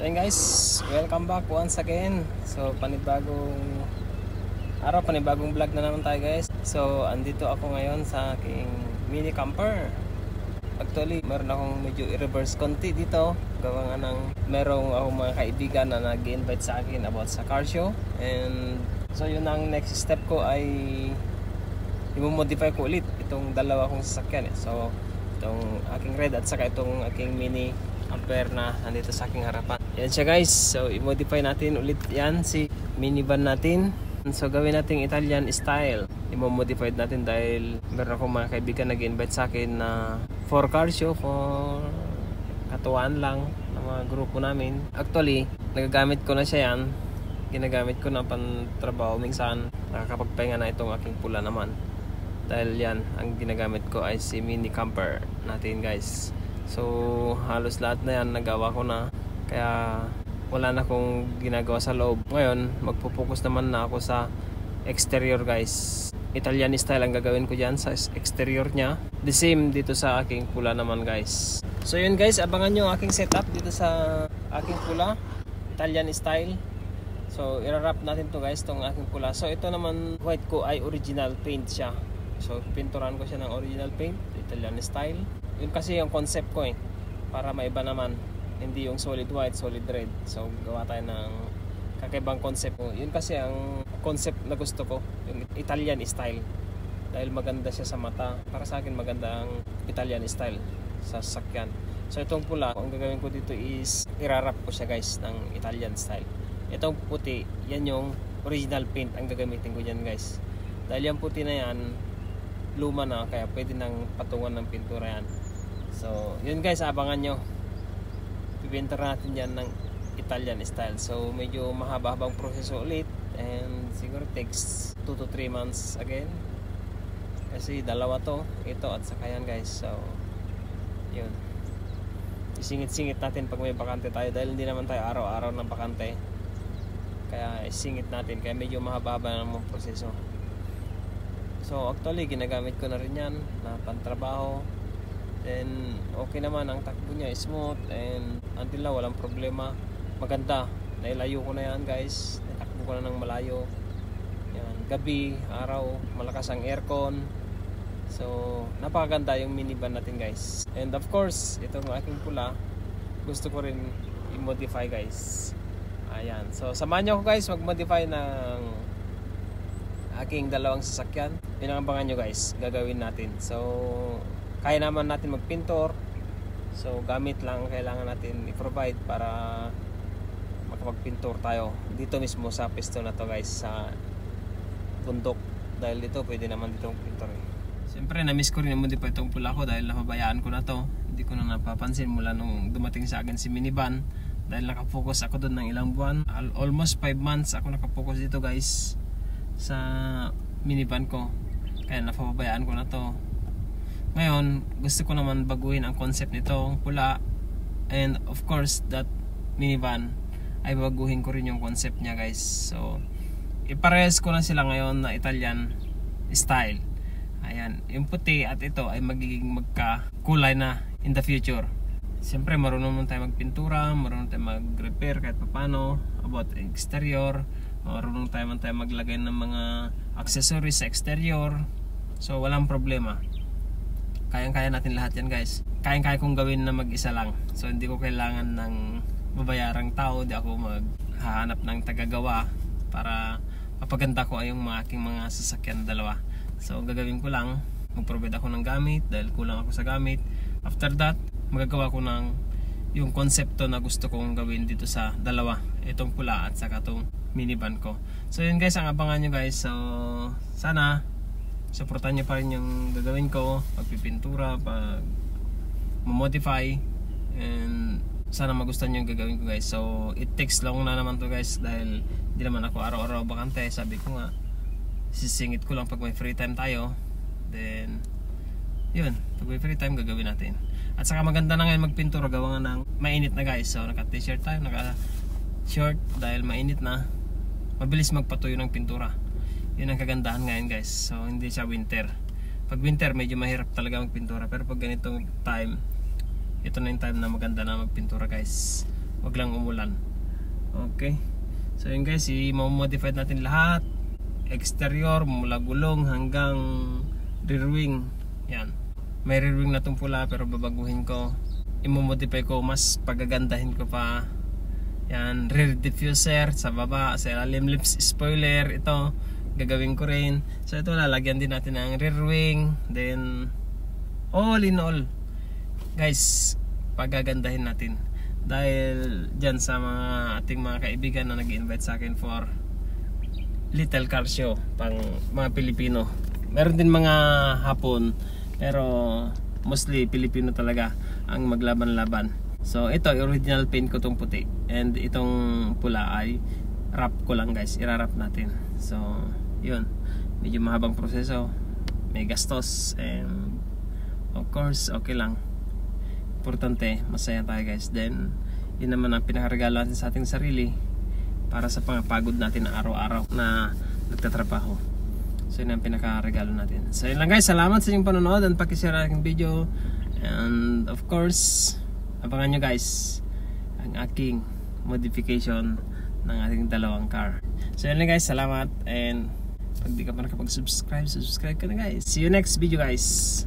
So yun guys, welcome back once again. So panibagong araw, panibagong vlog na naman tayo guys. So andito ako ngayon sa aking mini camper. Actually meron akong medyo i-reverse konti dito. Gawa nga ng merong akong mga kaibigan na nag-invite sa akin about sa car show. And so yun ang next step ko ay i-modify ko ulit itong dalawa kong sasakyan. So itong aking red at saka itong aking mini camper na nandito sa aking harapan. Yan siya guys. So i-modify natin ulit yan si minivan natin. So gawin natin Italian style. I-modify natin dahil meron akong mga kaibigan nag-invite sa akin na for car show, for katuwaan lang ng mga grupo namin. Actually nagagamit ko na siya yan. Ginagamit ko na pantrabaho. Minsan nakakapagpahinga na itong aking pula naman. Dahil yan, ang ginagamit ko ay si mini camper natin guys. So halos lahat na yan nagawa ko na. Kaya wala na akong ginagawa sa loob. Ngayon magpo-focus naman na ako sa exterior guys. Italian style ang gagawin ko dyan sa exterior nya. The same dito sa aking pula naman guys. So yun guys, abangan nyo aking setup dito sa aking pula, Italian style. So i-wrap natin to guys, tong aking pula. So ito naman white ko ay original paint siya. So pinturan ko siya ng original paint, Italian style. Yun kasi yung concept ko para maiba naman. Hindi yung solid white, solid red. So gawa tayo ng kakaibang concept. Yun kasi ang concept na gusto ko, yung Italian style. Dahil maganda siya sa mata. Para sa akin maganda ang Italian style sa sasakyan. So itong pula, ang gagawin ko dito is irarap ko siya guys ng Italian style. Itong puti, yan yung original paint ang gagamitin ko dyan guys. Dahil yung puti na yan luma na, kaya pwede nang patungan ng pintura yan. So yun guys, abangan nyo. Pipintura natin yan ng Italian style. So medyo mahaba-habang proseso ulit. And siguro takes 2 to 3 months again. Kasi dalawa to, ito at saka yan guys. So yun, isingit-singit natin pag may bakante tayo. Dahil hindi naman tayo araw-araw ng bakante. Kaya isingit natin. Kaya medyo mahaba-haba ng proseso. So actually ginagamit ko na rin yan na pantrabaho. Then okay naman ang takbo niya, smooth, and until now walang problema. Maganda, nailayo ko na yan guys. Natakbo ko na ng malayo. Yan, gabi, araw, malakas ang aircon. So napakaganda yung minivan natin guys. And of course itong aking pula gusto ko rin i-modify guys. Ayan, so samahan nyo ako guys mag-modify ng aking dalawang sasakyan. Pinangambangan nyo guys, gagawin natin. So kaya naman natin magpintor. So gamit lang kailangan natin i-provide para makapagpintor tayo dito mismo sa pisto na to guys, sa bundok. Dahil dito pwede naman dito pintor Siyempre na-miss ko rin i-modify itong pula ko dahil napabayaan ko na to. Hindi ko na napapansin mula nung dumating sa akin si minivan. Dahil nakafocus ako doon ng ilang buwan. Almost 5 months ako nakafocus dito guys sa minivan ko. Kaya napabayaan ko na to. Ngayon, gusto ko naman baguhin ang concept nito, pula. And of course, that minivan ay baguhin ko rin yung concept niya guys. So, iparehas ko na sila ngayon na Italian style. Ayan, yung puti at ito ay magiging magkakulay na in the future. Siyempre, marunong naman tayo magpintura, marunong tayo mag-repair kahit papano about exterior. Marunong tayo maglagay ng mga accessories sa exterior. So, walang problema. Kayang-kaya natin lahat yan guys. Kayang-kaya kong gawin na mag-isa lang. So hindi ko kailangan ng babayarang tao. Hindi ako maghahanap ng tagagawa para mapaganda ko ay yung aking mga sasakyan dalawa. So gagawin ko lang, mag-provide ako ng gamit dahil kulang ako sa gamit. After that, magagawa ko ng yung konsepto na gusto kong gawin dito sa dalawa. Itong pula at saka itong minivan ko. So yun guys, ang abangan nyo guys. So sana supportan nyo pa rin yung gagawin ko, pagpipintura, pag modify, and sana magustuhan nyo yung gagawin ko guys. So it takes long na naman to guys dahil hindi naman ako araw-araw bakante. Sabi ko nga, sisingit ko lang pag may free time tayo. Then yun, pag may free time gagawin natin. At saka maganda na ngayon magpintura, gawa nga ng mainit na guys. So naka t-shirt tayo, naka short dahil mainit na. Mabilis magpatuyo ng pintura. Yun ang kagandahan ngayon guys. So hindi siya winter. Pag winter medyo mahirap talaga magpintura. Pero pag ganitong time, ito na yung time na maganda na magpintura guys. wag lang umulan. Okay, so yun guys, i-modify natin lahat, exterior mula gulong hanggang rear wing. Yan, may rear wing na itong pula pero babaguhin ko, i-modify ko, mas pagagandahin ko pa. Yan, rear diffuser sa baba, sa ilalim lips spoiler, ito gagawin ko rin. So ito lalagyan din natin ng rear wing. Then all in all guys, pagagandahin natin. Dahil dyan sa ating mga kaibigan na nag-invite sa akin for little car show pang mga Pilipino. Meron din mga Hapon, pero mostly Pilipino talaga ang maglaban-laban. So ito, original paint ko tong puti, and itong pula ay wrap ko lang guys, irarap natin. So yun, medyo mahabang proseso, may gastos, and of course okay lang, importante masaya tayo guys. Then yun naman ang pinakaregalo natin sa ating sarili para sa pangapagod natin na araw-araw na nagtatrabaho. So yun ang pinakaregalo natin. So yun lang guys, salamat sa inyong panonood and pakishare ang aking video. And of course, abangan nyo guys ang aking modification ng ating dalawang car. So yun lang guys, salamat. And pag di ka pa nakapag-subscribe, subscribe ka na guys. See you next video guys.